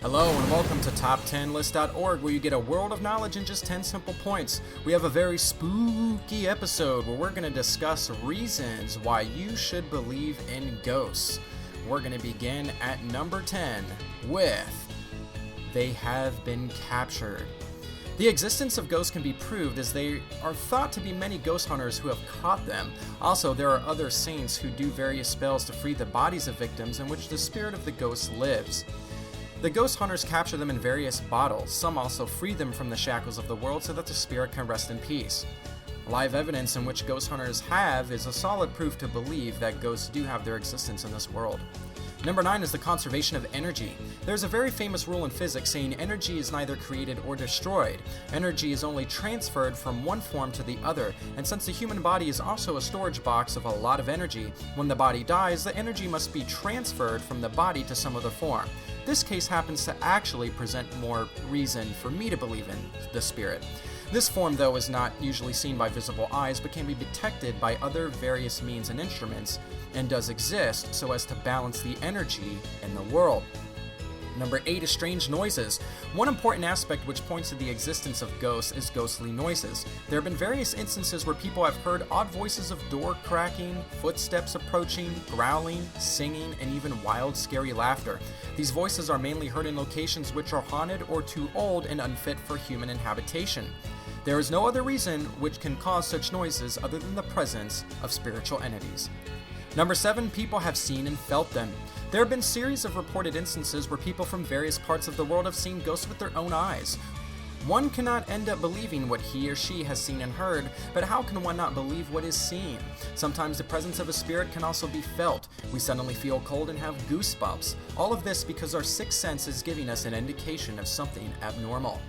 Hello and welcome to Top10List.org, where you get a world of knowledge in just 10 simple points. We have a very spooky episode where we're going to discuss reasons why you should believe in ghosts. We're going to begin at number 10 with they have been captured. The existence of ghosts can be proved as there are thought to be many ghost hunters who have caught them. Also, there are other saints who do various spells to free the bodies of victims in which the spirit of the ghost lives. The ghost hunters capture them in various bottles. Some also free them from the shackles of the world so that the spirit can rest in peace. Live evidence in which ghost hunters have is a solid proof to believe that ghosts do have their existence in this world. Number 9 is the conservation of energy. There's a very famous rule in physics saying energy is neither created or destroyed. Energy is only transferred from one form to the other, and since the human body is also a storage box of a lot of energy, when the body dies, the energy must be transferred from the body to some other form. This case happens to actually present more reason for me to believe in the spirit. This form, though, is not usually seen by visible eyes, but can be detected by other various means and instruments, and does exist so as to balance the energy in the world. Number 8 is strange noises. One important aspect which points to the existence of ghosts is ghostly noises. There have been various instances where people have heard odd voices of door cracking, footsteps approaching, growling, singing, and even wild, scary laughter. These voices are mainly heard in locations which are haunted or too old and unfit for human inhabitation. There is no other reason which can cause such noises other than the presence of spiritual entities. Number 7, people have seen and felt them. There have been series of reported instances where people from various parts of the world have seen ghosts with their own eyes. One cannot end up believing what he or she has seen and heard, but how can one not believe what is seen? Sometimes the presence of a spirit can also be felt. We suddenly feel cold and have goosebumps. All of this because our sixth sense is giving us an indication of something abnormal.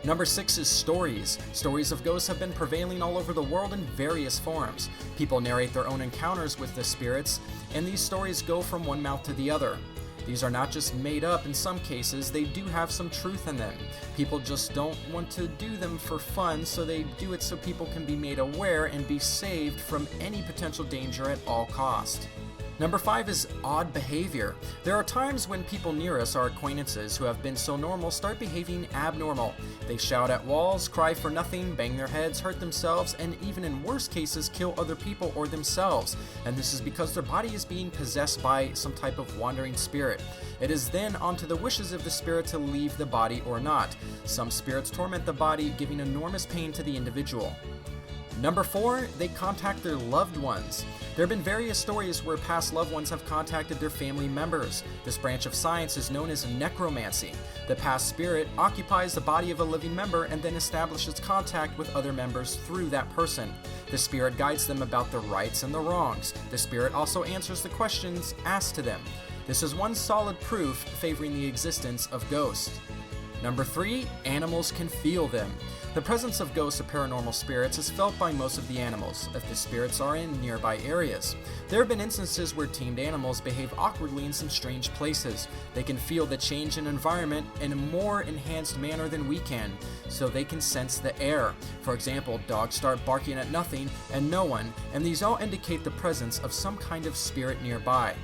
Number 6 is stories. Stories of ghosts have been prevailing all over the world in various forms. People narrate their own encounters with the spirits, and these stories go from one mouth to the other. These are not just made up. In some cases, they do have some truth in them. People just don't want to do them for fun, so they do it so people can be made aware and be saved from any potential danger at all cost. Number 5 is odd behavior. There are times when people near us, our acquaintances who have been so normal, start behaving abnormal. They shout at walls, cry for nothing, bang their heads, hurt themselves, and even in worse cases, kill other people or themselves. And this is because their body is being possessed by some type of wandering spirit. It is then onto the wishes of the spirit to leave the body or not. Some spirits torment the body, giving enormous pain to the individual. Number 4, they contact their loved ones. There have been various stories where past loved ones have contacted their family members. This branch of science is known as necromancy. The past spirit occupies the body of a living member and then establishes contact with other members through that person. The spirit guides them about the rights and the wrongs. The spirit also answers the questions asked to them. This is one solid proof favoring the existence of ghosts. Number 3, animals can feel them. The presence of ghosts or paranormal spirits is felt by most of the animals, if the spirits are in nearby areas. There have been instances where tamed animals behave awkwardly in some strange places. They can feel the change in environment in a more enhanced manner than we can, so they can sense the air. For example, dogs start barking at nothing and no one, and these all indicate the presence of some kind of spirit nearby.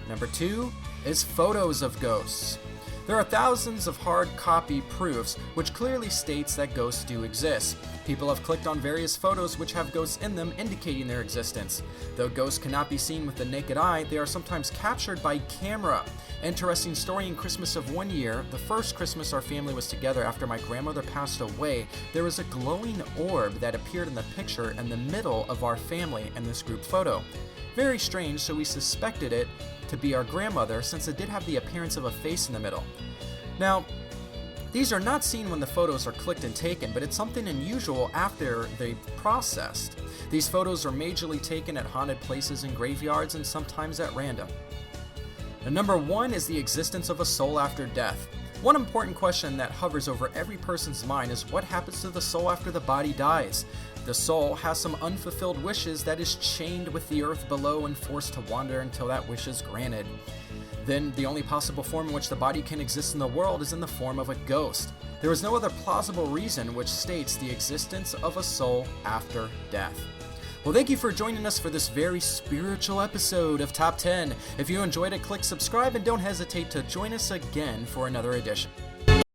Number 2 is photos of ghosts. There are thousands of hard copy proofs which clearly states that ghosts do exist. People have clicked on various photos which have ghosts in them indicating their existence. Though ghosts cannot be seen with the naked eye, they are sometimes captured by camera. Interesting story in Christmas of one year, the first Christmas our family was together after my grandmother passed away, there was a glowing orb that appeared in the picture in the middle of our family in this group photo. Very strange, so we suspected it to be our grandmother since it did have the appearance of a face in the middle. Now, these are not seen when the photos are clicked and taken, but it's something unusual after they've processed. These photos are majorly taken at haunted places and graveyards and sometimes at random. Now, number 1 is the existence of a soul after death. One important question that hovers over every person's mind is what happens to the soul after the body dies? The soul has some unfulfilled wishes that is chained with the earth below and forced to wander until that wish is granted. Then the only possible form in which the body can exist in the world is in the form of a ghost. There is no other plausible reason which states the existence of a soul after death. Well, thank you for joining us for this very spiritual episode of Top 10. If you enjoyed it, click subscribe and don't hesitate to join us again for another edition.